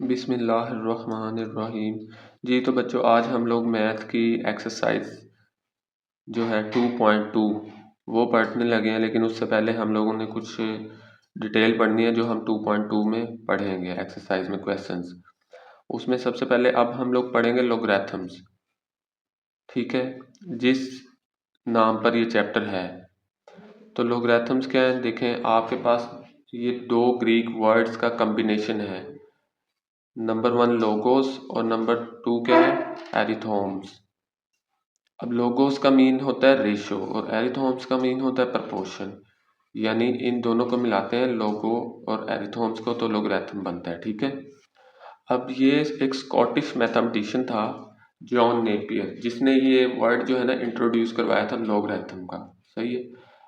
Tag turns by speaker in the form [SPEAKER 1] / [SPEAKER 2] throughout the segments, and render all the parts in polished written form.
[SPEAKER 1] बिस्मिल्लाहिर्रहमानिर्रहीम। जी तो बच्चों, आज हम लोग मैथ की एक्सरसाइज जो है 2.2 वो पढ़ने लगे हैं, लेकिन उससे पहले हम लोगों ने कुछ डिटेल पढ़नी है जो हम 2.2 में पढ़ेंगे एक्सरसाइज में क्वेश्चंस। उसमें सबसे पहले अब हम लोग पढ़ेंगे लॉगरिथम्स। ठीक है, जिस नाम पर ये चैप्टर है। तो लॉगरिथम्स क्या है, देखें आपके पास ये दो ग्रीक वर्ड्स का कम्बिनेशन है। नंबर 1 लोगोस और नंबर 2 क्या है, एरिथोम्स। अब लोगोस का मीन होता है रेशो और एरिथोम्स का मीन होता है प्रपोर्शन, यानी इन दोनों को मिलाते हैं लोगो और एरिथोम्स को, तो लोगरिथम बनता है। ठीक है, अब ये एक स्कॉटिश मैथमेटिशियन था जॉन नेपियर, जिसने ये वर्ड जो है ना इंट्रोड्यूस करवाया था लोगरिथम का। सही है,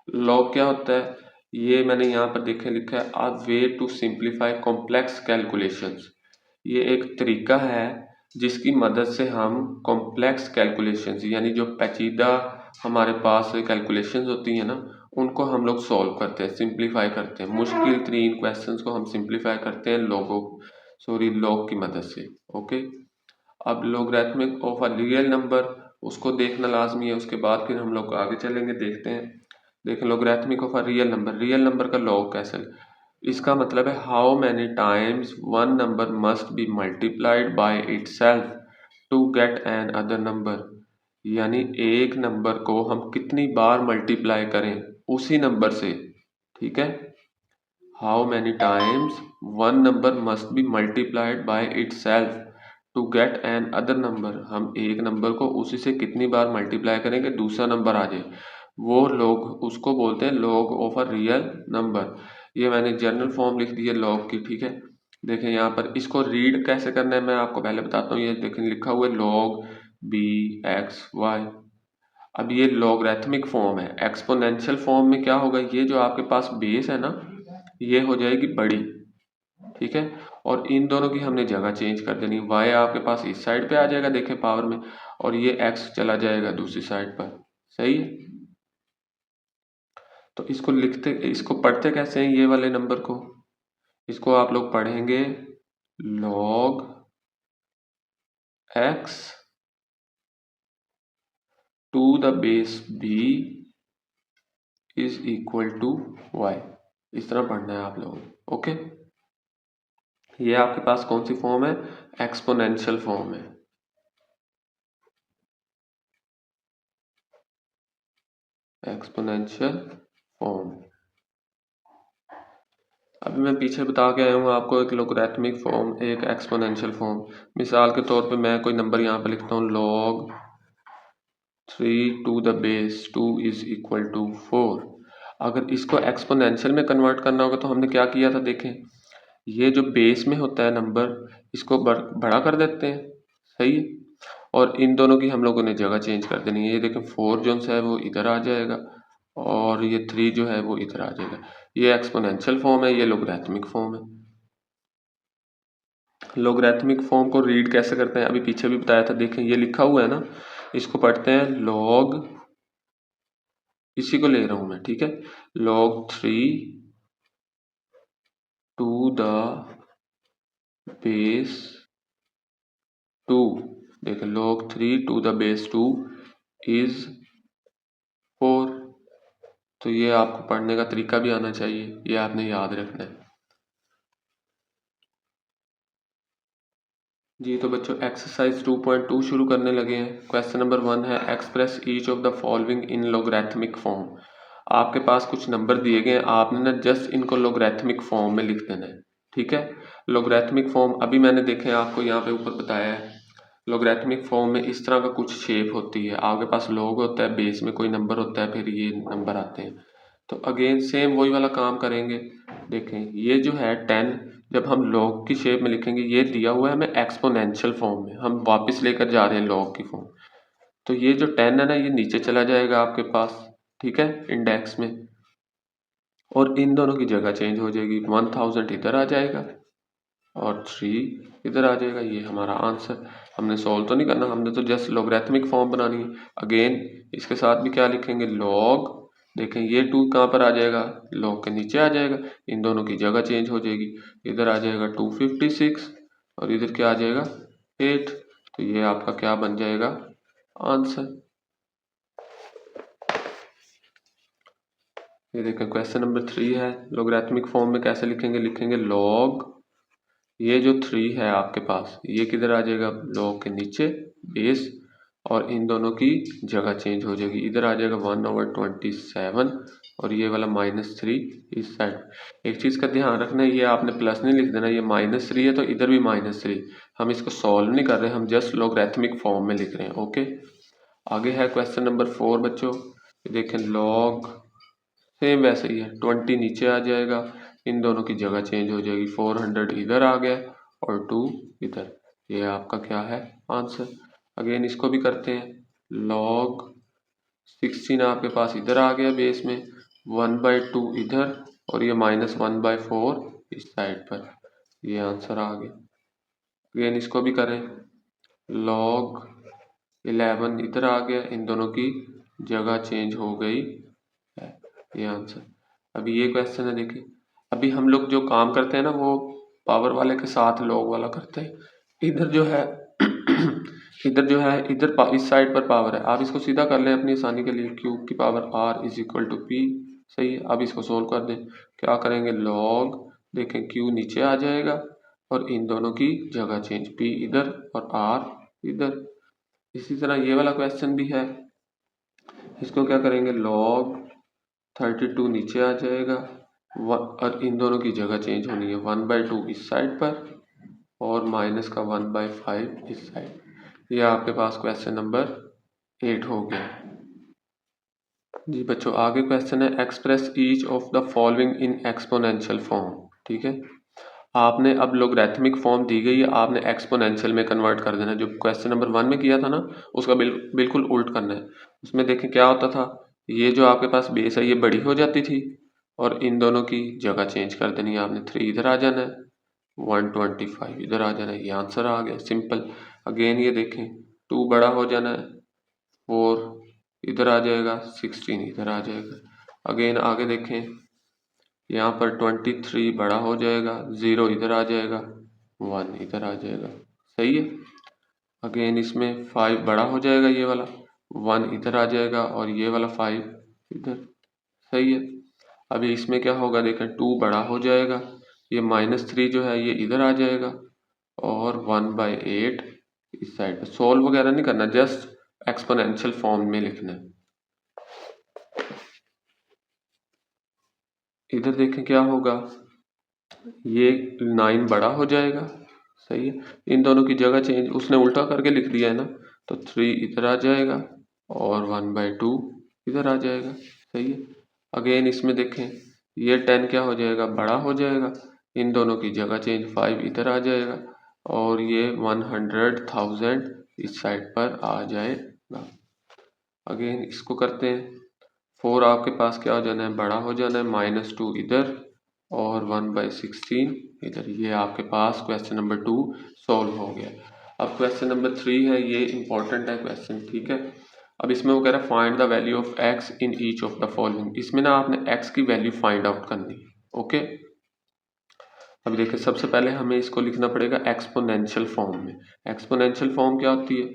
[SPEAKER 1] लॉग क्या होता है, ये मैंने यहाँ पर देखे लिखा है a way to simplify complex calculations. ये एक तरीका है जिसकी मदद से हम कॉम्प्लेक्स कैलकुलेशंस, यानी जो पेचीदा हमारे पास कैलकुलेशंस होती हैं ना, उनको हम लोग सॉल्व करते हैं, सिंप्लीफाई करते हैं। मुश्किल तरीन क्वेश्चंस को हम सिंप्लीफाई करते हैं लॉग की मदद से। ओके, अब logarithmic of a real number उसको देखना लाजमी है, उसके बाद फिर हम लोग आगे चलेंगे, देखते हैं। देखें logarithmic of a real number का लॉग कैसे, इसका मतलब है how many times one number must be multiplied by itself to get another number, यानी एक नंबर को हम कितनी बार मल्टीप्लाई करें उसी नंबर से। ठीक है, how many times one number must be multiplied by itself to get another number, हम एक नंबर को उसी से कितनी बार मल्टीप्लाई करेंगे दूसरा नंबर आ जाए, वो लोग उसको बोलते हैं log of a real number. ये मैंने जनरल फॉर्म लिख दी है लॉग की। ठीक है, देखें यहाँ पर इसको रीड कैसे करना है मैं आपको पहले बताता हूँ। ये देखें लिखा हुआ है लॉग बी एक्स वाई। अब ये लॉगरिथमिक फॉर्म है। एक्सपोनेंशियल फॉर्म में क्या होगा, ये जो आपके पास बेस है ना, ये हो जाएगी बड़ी। ठीक है, और इन दोनों की हमने जगह चेंज कर देनी। y आपके पास इस साइड पे आ जाएगा देखें पावर में, और ये x चला जाएगा दूसरी साइड पर। सही है, तो इसको पढ़ते कैसे हैं ये वाले नंबर को, इसको आप लोग पढ़ेंगे log x to the base b is equal to y। इस तरह पढ़ना है आप लोगों को। ओके, ये आपके पास कौन सी फॉर्म है, एक्सपोनेंशियल फॉर्म है। Exponential form. अभी मैं पीछे बता के आया हूँ आपको एक लोगरिथमिक फॉर्म, एक एक्सपोनेंशियल फॉर्म। मिसाल के तौर पे मैं कोई नंबर यहाँ पे लिखता हूँ log 3 to the base 2 is equal to 4। अगर इसको एक्सपोनेंशियल में कन्वर्ट करना होगा तो हमने क्या किया था, देखें ये जो बेस में होता है नंबर, इसको बड़ा कर देते हैं। सही है, और इन दोनों की हम लोगों ने जगह चेंज कर देनी है। ये देखें 4 जो है वो इधर आ जाएगा और ये 3 जो है वो इधर आ जाएगा। ये एक्सपोनेंशियल फॉर्म है, ये लोगरिथमिक फॉर्म है। लोगरिथमिक फॉर्म को रीड कैसे करते हैं अभी पीछे भी बताया था। देखें ये लिखा हुआ है ना, इसको पढ़ते हैं लॉग, इसी को ले रहा हूं मैं। ठीक है, log 3 टू द बेस 2। देखें log 3 to the base 2 is 4। तो ये आपको पढ़ने का तरीका भी आना चाहिए, ये आपने याद रखना है। जी तो बच्चों एक्सरसाइज 2.2 शुरू करने लगे हैं। क्वेश्चन नंबर 1 है express each of the following in logarithmic form. आपके पास कुछ नंबर दिए गए हैं, आपने ना जस्ट इनको लोगरिथमिक फॉर्म में लिख देना है। ठीक है, लोगरिथमिक फॉर्म अभी मैंने देखे आपको यहाँ पे ऊपर बताया है। लोगरिथमिक फॉर्म में इस तरह का कुछ शेप होती है, आपके पास लॉग होता है, बेस में कोई नंबर होता है, फिर ये नंबर आते हैं। तो अगेन सेम वही वाला काम करेंगे। देखें ये जो है 10, जब हम लॉग की शेप में लिखेंगे, ये दिया हुआ है हमें एक्सपोनेंशियल फॉर्म में, हम वापस लेकर जा रहे हैं लॉग की फॉर्म। तो ये जो 10 है ना, ये नीचे चला जाएगा आपके पास। ठीक है, इंडेक्स में, और इन दोनों की जगह चेंज हो जाएगी। 1000 इधर आ जाएगा और 3 इधर आ जाएगा। ये हमारा आंसर। हमने सॉल्व तो नहीं करना, हमने तो जस्ट लोगरिथमिक फॉर्म बनानी है। अगेन इसके साथ भी क्या लिखेंगे, लॉग। देखें ये 2 कहाँ पर आ जाएगा, लॉग के नीचे आ जाएगा, इन दोनों की जगह चेंज हो जाएगी। इधर आ जाएगा 256 और इधर क्या आ जाएगा 8। तो ये आपका क्या बन जाएगा आंसर। ये देखें क्वेश्चन नंबर 3 है, लॉगरिथमिक फॉर्म में कैसे लिखेंगे, लिखेंगे लॉग, ये जो 3 है आपके पास ये किधर आ जाएगा लॉग के नीचे बेस, और इन दोनों की जगह चेंज हो जाएगी, इधर आ जाएगा 1/27 और ये वाला -3 इस साइड। एक चीज़ का ध्यान रखना है, ये आपने प्लस नहीं लिख देना, ये -3 है तो इधर भी -3। हम इसको सॉल्व नहीं कर रहे, हम जस्ट लॉगरिथमिक फॉर्म में लिख रहे हैं। ओके, आगे है क्वेश्चन नंबर 4 बच्चों। देखें लॉग सेम वैसे ही है, 20 नीचे आ जाएगा, इन दोनों की जगह चेंज हो जाएगी, 400 इधर आ गया और 2 इधर, ये आपका क्या है आंसर। अगेन इसको भी करते हैं, लॉग 16 आपके पास इधर आ गया बेस में, 1/2 इधर और ये -1/4 इस साइड पर, ये आंसर आ गया। अगेन इसको भी करें, लॉग 11 इधर आ गया, इन दोनों की जगह चेंज हो गई है, ये आंसर। अभी ये क्वेश्चन है, देखिए अभी हम लोग जो काम करते हैं ना वो पावर वाले के साथ लॉग वाला करते हैं। इधर जो है इधर जो है इधर इस साइड पर पावर है, आप इसको सीधा कर लें अपनी आसानी के लिए, क्यू की पावर r = p। सही है, अब इसको सोल्व कर दें, क्या करेंगे लॉग, देखें क्यू नीचे आ जाएगा और इन दोनों की जगह चेंज, p इधर और r इधर। इसी तरह ये वाला क्वेश्चन भी है, इसको क्या करेंगे लॉग 32 नीचे आ जाएगा और इन दोनों की जगह चेंज होनी है, 1/2 इस साइड पर और -1/5 इस साइड। ये आपके पास क्वेश्चन नंबर 8 हो गया। जी बच्चों, आगे क्वेश्चन है express each of the following in exponential form. ठीक है, आपने अब लॉगरिथमिक फॉर्म दी गई है, आपने एक्सपोनेंशियल में कन्वर्ट कर देना है। जो क्वेश्चन नंबर 1 में किया था ना उसका बिल्कुल उल्ट करना है। उसमें देखें क्या होता था, ये जो आपके पास बेस है ये बड़ी हो जाती थी और इन दोनों की जगह चेंज कर देनी है आपने, 3 इधर आ जाना है, 125 इधर आ जाना है, ये आंसर आ गया सिंपल। अगेन ये देखें 2 बड़ा हो जाना है, 4 इधर आ जाएगा, 16 इधर आ जाएगा। अगेन आगे देखें, यहाँ पर 23 बड़ा हो जाएगा, 0 इधर आ जाएगा, 1 इधर आ जाएगा। सही है, अगेन इसमें 5 बड़ा हो जाएगा, ये वाला 1 इधर आ जाएगा और ये वाला 5 इधर। सही है, अभी इसमें क्या होगा, देखें 2 बड़ा हो जाएगा, ये -3 जो है ये इधर आ जाएगा और 1/8 इस साइड पर। सोल्व वगैरह नहीं करना, जस्ट एक्सपोनेंशियल फॉर्म में लिखना है। इधर देखें क्या होगा, ये 9 बड़ा हो जाएगा। सही है, इन दोनों की जगह चेंज उसने उल्टा करके लिख दिया है ना, तो 3 इधर आ जाएगा और 1/2 इधर आ जाएगा। सही है, अगेन इसमें देखें ये 10 क्या हो जाएगा, बड़ा हो जाएगा, इन दोनों की जगह चेंज, 5 इधर आ जाएगा और ये 100,000 इस साइड पर आ जाएगा। अगेन इसको करते हैं, 4 आपके पास क्या हो जाना है, बड़ा हो जाना है, -2 इधर और 1/16 इधर। ये आपके पास क्वेश्चन नंबर 2 सॉल्व हो गया। अब क्वेश्चन नंबर 3 है, ये इंपॉर्टेंट है क्वेश्चन। ठीक है, अब इसमें वो कह रहा है find the value of x in each of the following. इसमें ना आपने x की वैल्यू फाइंड आउट करनी है। ओके, अब देखिए सबसे पहले हमें इसको लिखना पड़ेगा एक्सपोनेंशियल फॉर्म में। एक्सपोनेंशियल फॉर्म क्या होती है,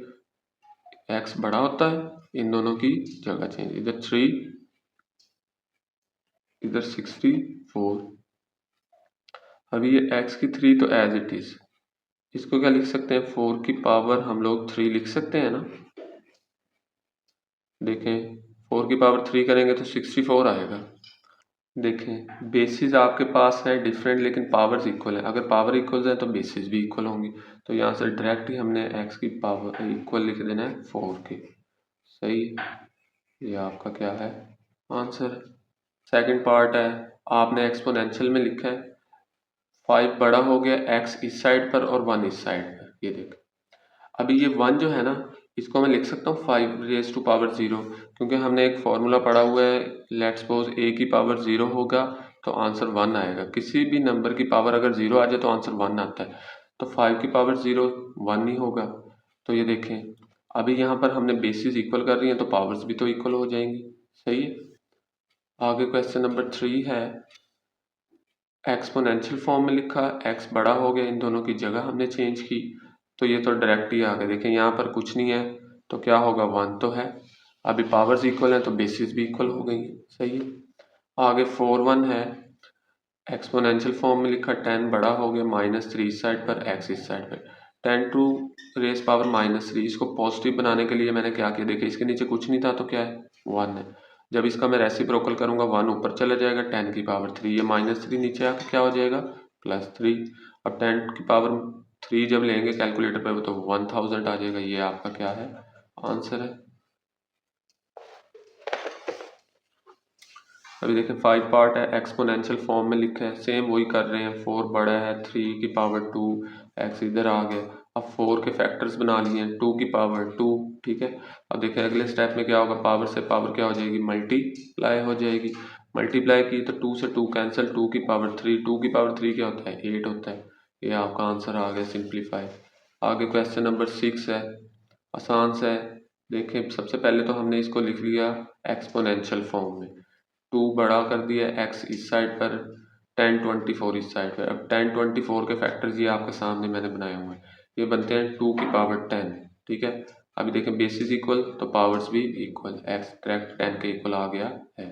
[SPEAKER 1] x बड़ा होता है, इन दोनों की जगह चेंज, इधर 3 इधर 64। अभी ये x की 3 तो एज इट इज, इसको क्या लिख सकते हैं, 4 की पावर हम लोग 3 लिख सकते हैं ना। देखें 4 की पावर 3 करेंगे तो 64 आएगा। देखें बेसिस आपके पास है डिफरेंट लेकिन पावर्स इक्वल है, अगर पावर इक्वल है तो बेसिस भी इक्वल होंगी, तो यहाँ से डायरेक्ट ही हमने x की पावर इक्वल लिख देना है 4 के। सही, ये आपका क्या है आंसर। सेकंड पार्ट है, आपने एक्सपोनेंशियल में लिखा है, 5 बड़ा हो गया, x इस साइड पर और 1 इस साइड पर। ये देख, अभी ये 1 जो है ना इसको मैं लिख सकता हूँ 5 raised to power 0, क्योंकि हमने एक फॉर्मूला पढ़ा हुआ है, लेट्स सपोज a की पावर 0 होगा तो आंसर 1 आएगा। किसी भी नंबर की पावर अगर 0 आ जाए तो आंसर 1 आता है, तो 5 की पावर 0 1 ही होगा। तो ये देखें अभी यहाँ पर हमने बेसिस इक्वल कर रही हैं तो पावर्स भी तो इक्वल हो जाएंगी। सही है, आगे क्वेश्चन नंबर 3 है, एक्सपोनेंशियल फॉर्म में लिखा, एक्स बड़ा हो गया, इन दोनों की जगह हमने चेंज की तो ये तो डायरेक्ट ही आ गया। देखें यहाँ पर कुछ नहीं है तो क्या होगा, 1 तो है। अभी पावर्स इक्वल है तो बेसिस भी इक्वल हो गई है, सही है। आगे 4 1 है, एक्सपोनेंशियल फॉर्म में लिखा 10 बड़ा हो गया, -3 इस साइड पर, x इस साइड पर, 10 टू रेस पावर -3। इसको पॉजिटिव बनाने के लिए मैंने क्या किया, देखिए इसके नीचे कुछ नहीं था तो क्या है, 1 है। जब इसका मैं रेसिप्रोकल करूंगा 1 ऊपर चला जाएगा, 10 की पावर 3, ये -3 नीचे आके क्या हो जाएगा, +3। अब 10 की पावर 3 जब लेंगे कैलकुलेटर पे तो 1000 आ जाएगा। ये आपका क्या है, आंसर है। अभी देखें 5 पार्ट है, एक्सपोनेंशियल फॉर्म में लिखा है, सेम वही कर रहे हैं। 4 बड़ा है, 3 की पावर 2, एक्स इधर आ गया। अब 4 के फैक्टर्स बना लिए हैं, 2 की पावर 2, ठीक है। अब देखें अगले स्टेप में क्या होगा, पावर से पावर क्या हो जाएगी, मल्टीप्लाई हो जाएगी। मल्टीप्लाई की तो 2 से 2 कैंसिल, 2 की पावर 3, 2 की पावर 3 क्या होता है, 8 होता है। ये आपका आंसर आ गया, सिंप्लीफाई। आगे क्वेश्चन नंबर 6 है, आसान सा है। देखें सबसे पहले तो हमने इसको लिख लिया एक्सपोनेंशियल फॉर्म में, 2 बड़ा कर दिया, x इस साइड पर, 10 24 इस साइड पर। अब 10 24 के फैक्टर्स ये आपके सामने मैंने बनाए हुए हैं, ये बनते हैं 2 की पावर 10, ठीक है। अभी देखें बेसिस इक्वल तो पावर्स भी इक्वल, x डायरेक्ट 10 के इक्वल आ गया है।